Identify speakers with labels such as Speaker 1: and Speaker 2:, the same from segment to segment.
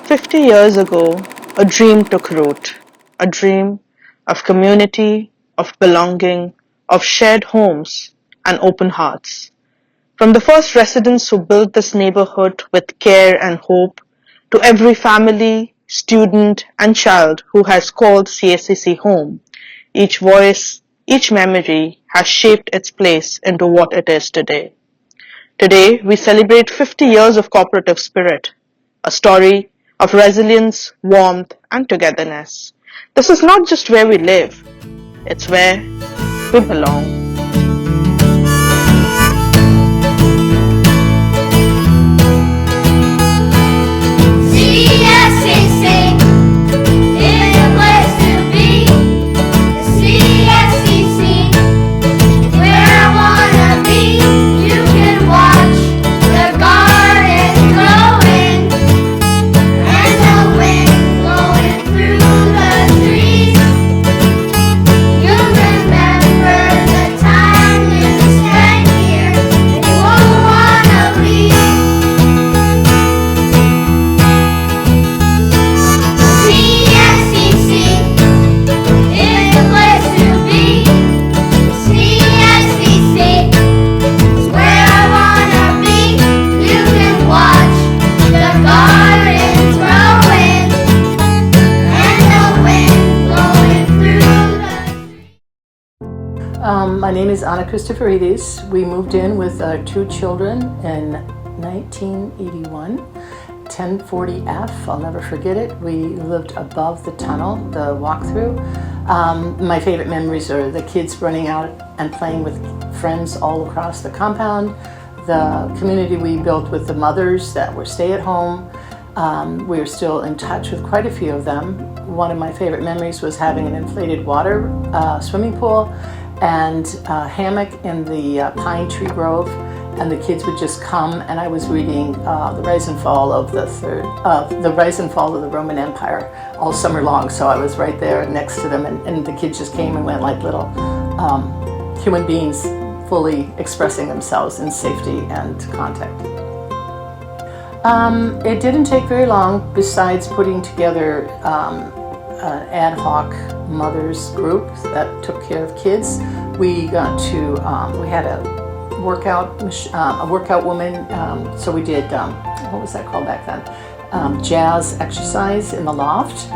Speaker 1: 50 years ago, a dream took root. A dream of community, of belonging, of shared homes and open hearts. From the first residents who built this neighborhood with care and hope, to every family, student and child who has called CSCC home, each voice, each memory has shaped its place into what it is today. Today, we celebrate 50 years of cooperative spirit, a story of resilience, warmth, and togetherness. This is not just where we live, it's where we belong.
Speaker 2: CSCC is the place to be. The CSCC, where I wanna be. You can watch the garden growing and the wind blowing through the trees. You'll remember the time you spent here, and you won't wanna leave. CSCC is the place to be. CSCC is where I wanna be. You can watch the gardens growing and the wind blowing through the trees.
Speaker 3: My name is Anna Christopheridis. We moved in with our two children in 1981, 1040F. I'll never forget it. We lived above the tunnel, the walkthrough. My favorite memories are the kids running out and playing with friends all across the compound, the community we built with the mothers that were stay-at-home. We're still in touch with quite a few of them. One of my favorite memories was having an inflated water swimming pool and a hammock in the pine tree grove, and the kids would just come, and I was reading the rise and fall of the Roman Empire all summer long. So I was right there next to them, and the kids just came and went like little human beings, fully expressing themselves in safety and contact. It didn't take very long, besides putting together an ad hoc mothers group that took care of kids. We got to, we had a workout woman, so we did, what was that called back then? Jazz exercise in the loft.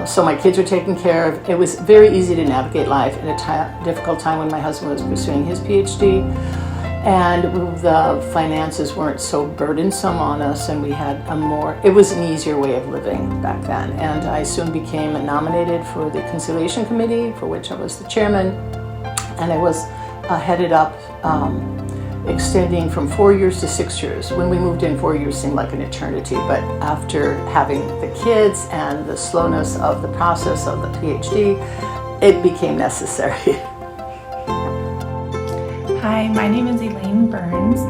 Speaker 3: So my kids were taken care of. It was very easy to navigate life in a difficult time when my husband was pursuing his PhD. And the finances weren't so burdensome on us, and we had it was an easier way of living back then. And I soon became nominated for the Conciliation Committee, for which I was the chairman, and I was headed up extending from 4 years to 6 years. When we moved in, 4 years seemed like an eternity, but after having the kids and the slowness of the process of the PhD, it became necessary.
Speaker 4: Hi, my name is Elaine Burns.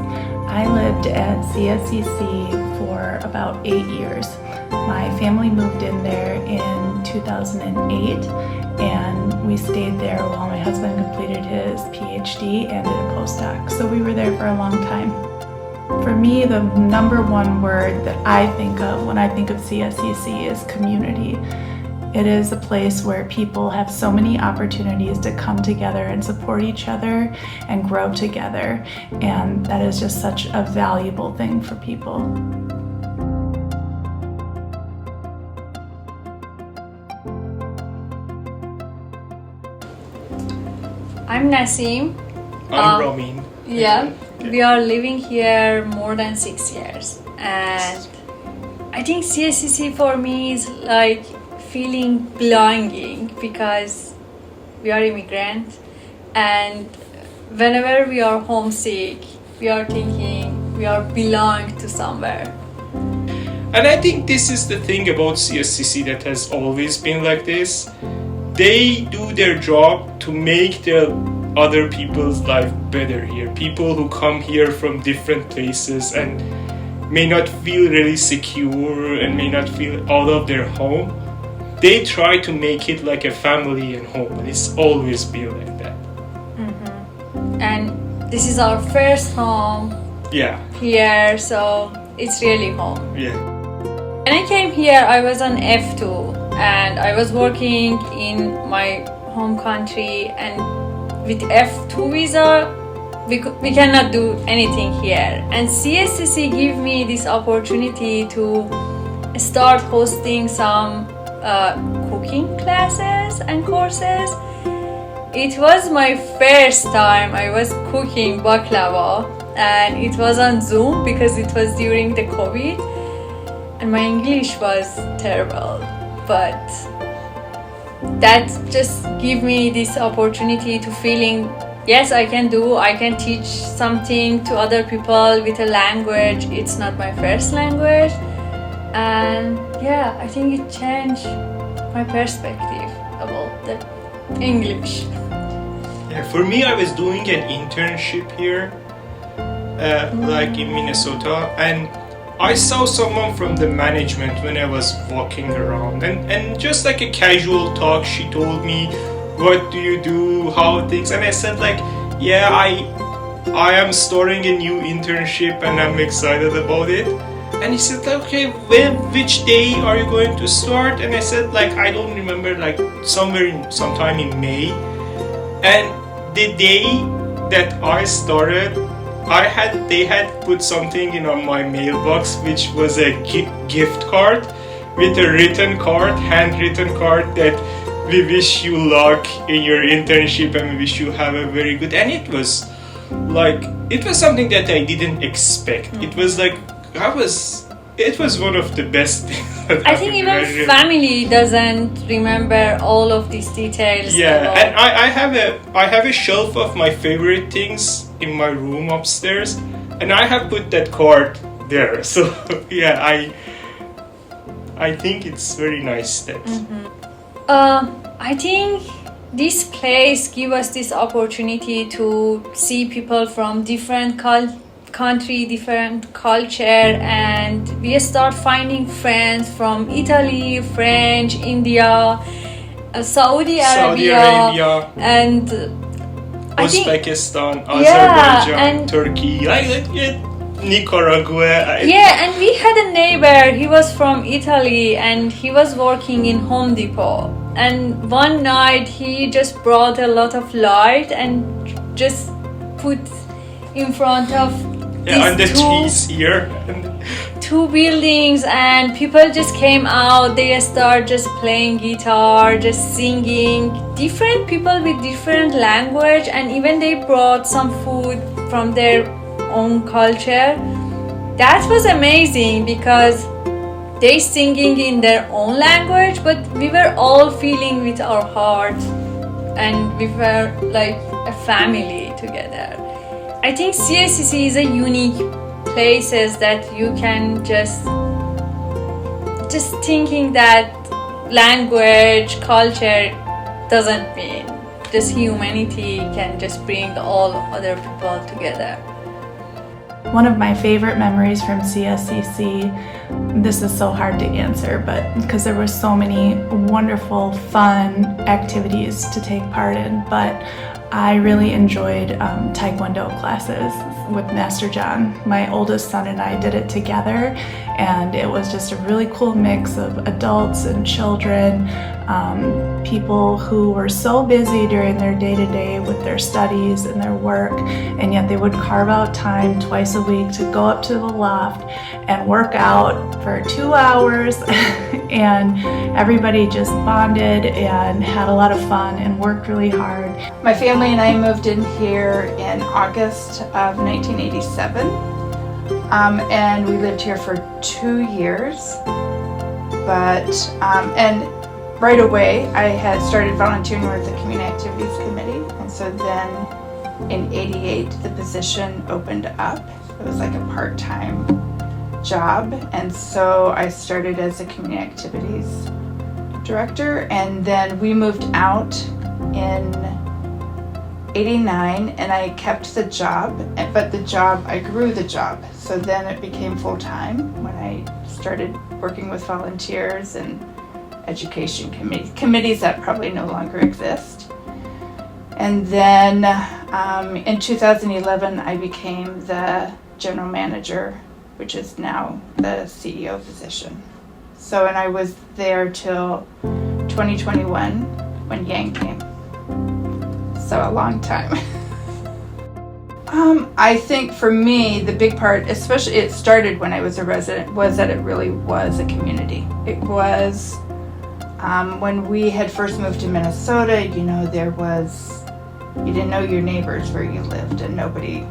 Speaker 4: I lived at CSCC for about 8 years. My family moved in there in 2008, and we stayed there while my husband completed his PhD and did a postdoc. So we were there for a long time. For me, the number one word that I think of when I think of CSCC is community. It is a place where people have so many opportunities to come together and support each other and grow together, and that is just such a valuable thing for people.
Speaker 5: I'm Nasim.
Speaker 6: I'm Ramin.
Speaker 5: Yeah, we are living here more than 6 years, and I think CSCC for me is like feeling belonging, because we are immigrants, and whenever we are homesick, we are thinking we are belong to somewhere.
Speaker 6: And I think this is the thing about CSCC that has always been like this. They do their job to make their other people's life better here. People who come here from different places and may not feel really secure and may not feel out of their home, they try to make it like a family and home, and it's always been like that.
Speaker 5: Mm-hmm. And this is our first home
Speaker 6: Yeah.
Speaker 5: here, so it's really home.
Speaker 6: Yeah.
Speaker 5: When I came here, I was on F2 and I was working in my home country, and with F2 visa, we cannot do anything here. And CSCC gave me this opportunity to start hosting some cooking classes and courses. It was my first time I was cooking baklava, and it was on Zoom because it was during the COVID, and my English was terrible, but that just gave me this opportunity to feeling, yes, I can teach something to other people with a language. It's not my first language, and yeah, I think it changed my perspective about the English.
Speaker 6: Yeah, for me, I was doing an internship here, like in Minnesota, and I saw someone from the management when I was walking around, and just like a casual talk, she told me, what do you do, how things, and I said like, yeah, I am starting a new internship and I'm excited about it. And he said, okay, which day are you going to start? And I said, like, I don't remember, like sometime in May. And the day that I started, they had put something in on my mailbox, which was a gift card with a handwritten card that we wish you luck in your internship and we wish you have a very good. And it was something that I didn't expect. It was like, it was one of the best things that
Speaker 5: I think even family doesn't remember all of these details.
Speaker 6: Yeah, and I have a shelf of my favorite things in my room upstairs, and I have put that card there. So yeah, I think it's very nice that.
Speaker 5: I think this place gives us this opportunity to see people from different country, different culture, and we start finding friends from Italy, French, India, Saudi Arabia, and
Speaker 6: Uzbekistan, Azerbaijan, Turkey, Nicaragua.
Speaker 5: Yeah, and we had a neighbor, he was from Italy and he was working in Home Depot, and one night he just brought a lot of light and just put in front of
Speaker 6: on the trees here.
Speaker 5: Two buildings, and people just came out, they start just playing guitar, just singing, different people with different language, and even they brought some food from their own culture. That was amazing because they singing in their own language, but we were all feeling with our heart and we were like a family together. I think CSCC is a unique places that you can just thinking that language, culture doesn't mean, just humanity can just bring all other people together.
Speaker 4: One of my favorite memories from CSCC, this is so hard to answer, but because there were so many wonderful, fun activities to take part in, but I really enjoyed Taekwondo classes with Master John. My oldest son and I did it together, and it was just a really cool mix of adults and children, people who were so busy during their day-to-day with their studies and their work, and yet they would carve out time twice a week to go up to the loft and work out for 2 hours and everybody just bonded and had a lot of fun and worked really hard.
Speaker 7: My family and I moved in here in August of 1987, and we lived here for 2 years. And right away I had started volunteering with the Community Activities Committee, and so then in '88 the position opened up. It was like a part-time job, and so I started as a Community Activities Director, and then we moved out in '89, and I kept the job, but I grew the job, so then it became full-time when I started working with volunteers and education committees that probably no longer exist. And then in 2011 I became the general manager, which is now the CEO position. So, and I was there till 2021 when Yang came. So a long time. I think for me, the big part, especially it started when I was a resident, was that it really was a community. It was, when we had first moved to Minnesota, you know, you didn't know your neighbors where you lived, and nobody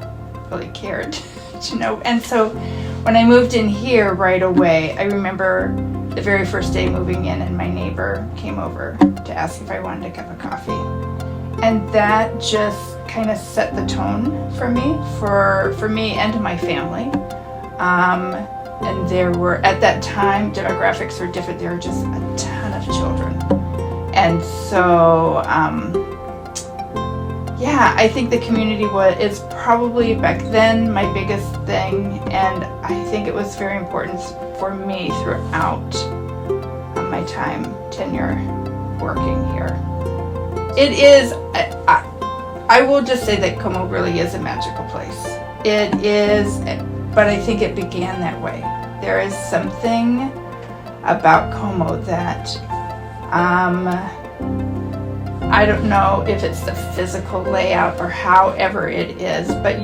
Speaker 7: really cared to know. And so when I moved in here right away, I remember the very first day moving in, and my neighbor came over to ask if I wanted a cup of coffee. And that just kind of set the tone for me and my family. And there were, at that time, demographics were different. There were just a ton of children. And so, yeah, I think the community is probably back then my biggest thing. And I think it was very important for me throughout my tenure working here. It is, I will just say that Como really is a magical place. It is, but I think it began that way. There is something about Como that, I don't know if it's the physical layout or however it is, but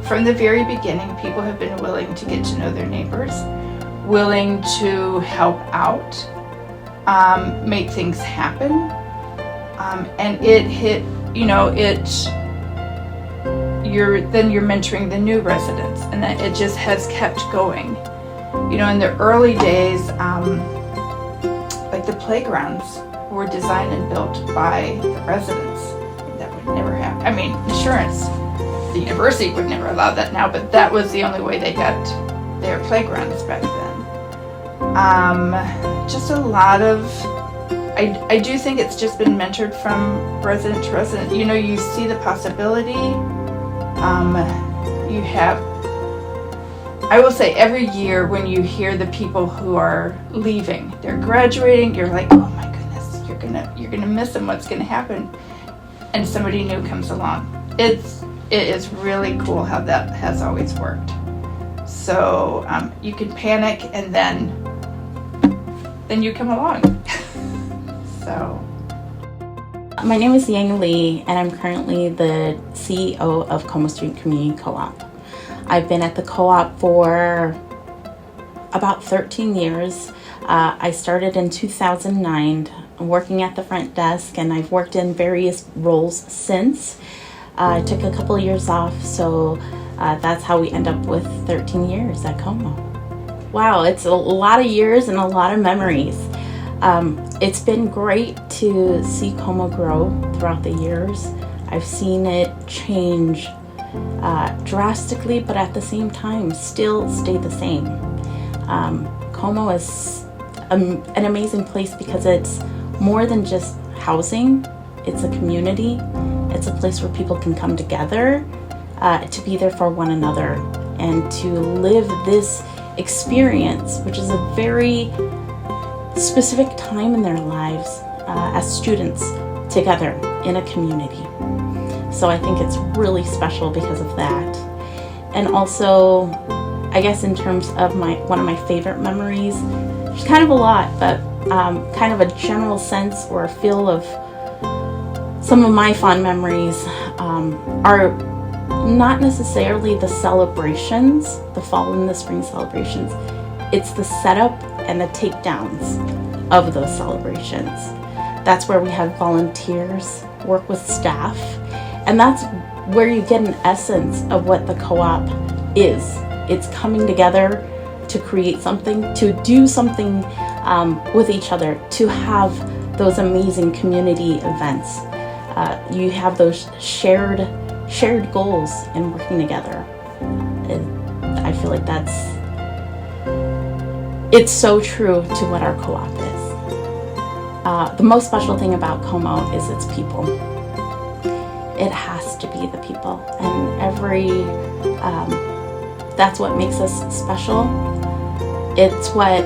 Speaker 7: from the very beginning, people have been willing to get to know their neighbors, willing to help out, make things happen. And it hit, you know, you're mentoring the new residents, and that it just has kept going. You know, in the early days, like the playgrounds were designed and built by the residents. That would never happen. I mean, insurance, the university would never allow that now, but that was the only way they got their playgrounds back then. Just a lot of, I do think it's just been mentored from resident to resident. You know, you see the possibility. You have, I will say, every year when you hear the people who are leaving, they're graduating, you're like, oh my goodness, you're gonna miss them. What's gonna happen? And somebody new comes along. It is really cool how that has always worked. So you can panic, and then you come along. So.
Speaker 8: My name is Yang Lee, and I'm currently the CEO of Como Street Community Co-op. I've been at the co-op for about 13 years. I started in 2009 working at the front desk, and I've worked in various roles since. I took a couple of years off, so that's how we end up with 13 years at Como. Wow, it's a lot of years and a lot of memories. It's been great to see Como grow throughout the years. I've seen it change drastically, but at the same time still stay the same. Como is an amazing place because it's more than just housing. It's a community. It's a place where people can come together to be there for one another and to live this experience, which is a very specific time in their lives as students together in a community. So I think it's really special because of that. And also, I guess in terms of one of my favorite memories, there's kind of a lot, but kind of a general sense or a feel of some of my fond memories are not necessarily the celebrations, the fall and the spring celebrations. It's the setup and the takedowns of those celebrations. That's where we have volunteers work with staff, and that's where you get an essence of what the co-op is. It's coming together to create something, to do something with each other, to have those amazing community events. You have those shared goals in working together. I feel like it's so true to what our co-op is. The most special thing about Como is its people. It has to be the people, and that's what makes us special. It's what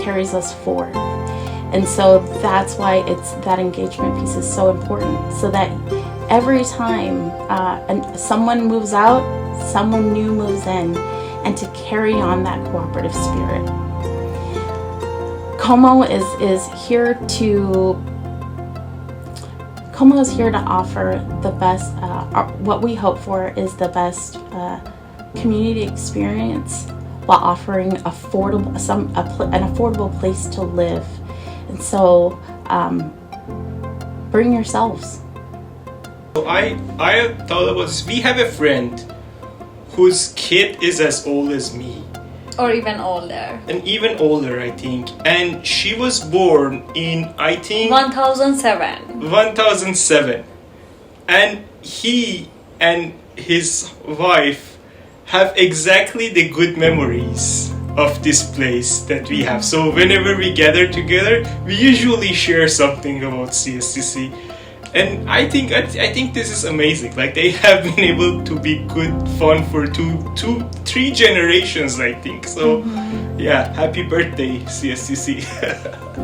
Speaker 8: carries us forward, and so that's why that engagement piece is so important. So that every time someone moves out, someone new moves in, and to carry on that cooperative spirit. Como is here to offer the best. What we hope for is the best community experience while offering an affordable place to live. And so, bring yourselves.
Speaker 6: I thought about this. We have a friend whose kid is as old as me.
Speaker 5: Or even older.
Speaker 6: And even older, I think. And she was born in, I think,
Speaker 5: 1007.
Speaker 6: 1007. And he and his wife have exactly the good memories of this place that we have. So whenever we gather together, we usually share something about CSCC. And I think this is amazing. Like, they have been able to be good fun for three generations, I think. So yeah, happy birthday, CSCC.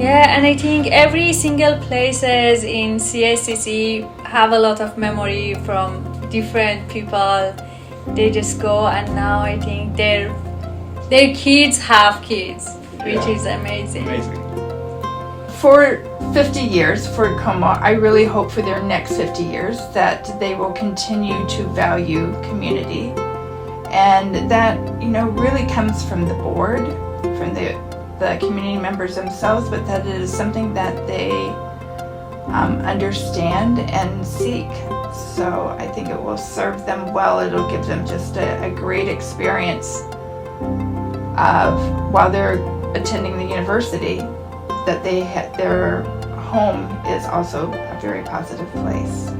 Speaker 5: Yeah, and I think every single places in CSCC have a lot of memory from different people. They just go, and now I think their kids have kids, which is amazing.
Speaker 7: For 50 years for Como, I really hope for their next 50 years that they will continue to value community, and that, you know, really comes from the board, from the community members themselves, but that it is something that they understand and seek. So I think it will serve them well. It'll give them just a great experience of, while they're attending the university, that their home is also a very positive place.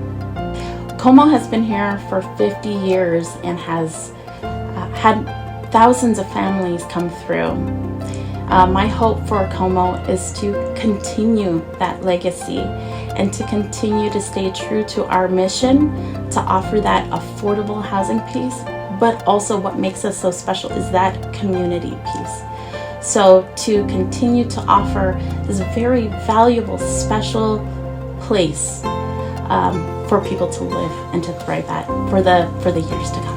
Speaker 8: Como has been here for 50 years and has had thousands of families come through. My hope for Como is to continue that legacy and to continue to stay true to our mission to offer that affordable housing piece, but also what makes us so special is that community piece. So to continue to offer this very valuable, special place for people to live and to thrive at for the years to come.